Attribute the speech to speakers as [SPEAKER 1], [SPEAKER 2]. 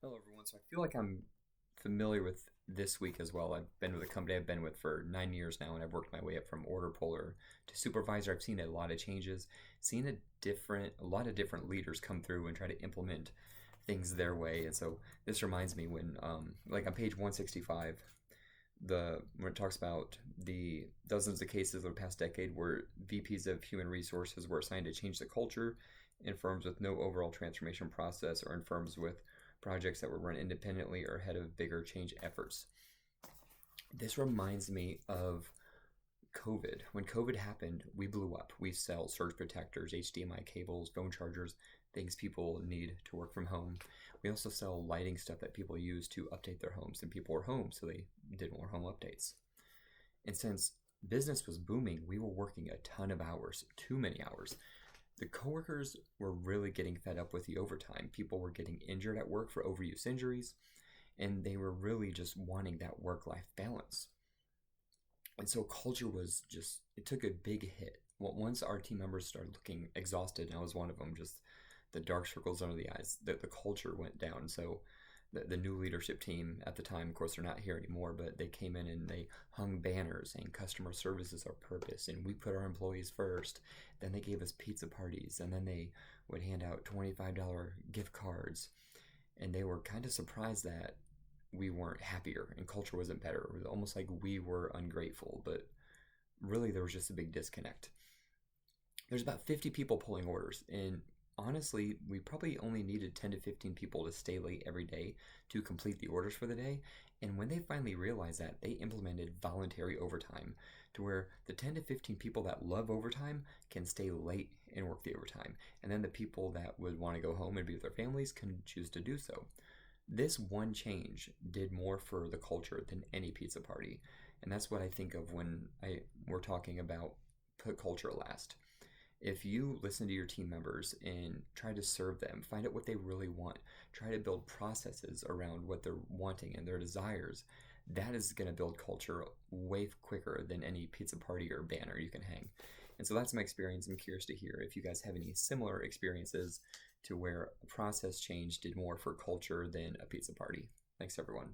[SPEAKER 1] Hello, everyone. So I feel like I'm familiar with this week as well. I've been with a company I've been with for 9 years now, and I've worked my way up from order puller to supervisor. I've seen a lot of changes, seen a lot of different leaders come through and try to implement things their way. And so this reminds me when, like on page 165, when it talks about the dozens of cases over the past decade where VPs of human resources were assigned to change the culture in firms with no overall transformation process or in firms with projects that were run independently or ahead of bigger change efforts. This reminds me of COVID. When COVID happened, we blew up. We sell surge protectors, HDMI cables, phone chargers, things people need to work from home. We also sell lighting stuff that people use to update their homes, and people were home, so they did more home updates. And since business was booming, we were working a ton of hours, too many hours. The coworkers were really getting fed up with the overtime. People were getting injured at work for overuse injuries, and they were really just wanting that work life balance. And so culture was just, it took a big hit. Well, once our team members started looking exhausted, and I was one of them, just the dark circles under the eyes, the culture went down. So the new leadership team at the time, of course, they're not here anymore, but they came in and they hung banners saying customer service is our purpose and we put our employees first. Then they gave us pizza parties, and then they would hand out $25 gift cards. And they were kind of surprised that we weren't happier and culture wasn't better. It was almost like we were ungrateful, but really there was just a big disconnect. There's about 50 people pulling orders, and honestly, we probably only needed 10 to 15 people to stay late every day to complete the orders for the day. And when they finally realized that, they implemented voluntary overtime to where the 10 to 15 people that love overtime can stay late and work the overtime. And then the people that would want to go home and be with their families can choose to do so. This one change did more for the culture than any pizza party. And that's what I think of when we're talking about put culture last. If you listen to your team members and try to serve them, find out what they really want, try to build processes around what they're wanting and their desires, that is going to build culture way quicker than any pizza party or banner you can hang. And so that's my experience. I'm curious to hear if you guys have any similar experiences to where a process change did more for culture than a pizza party. Thanks, everyone.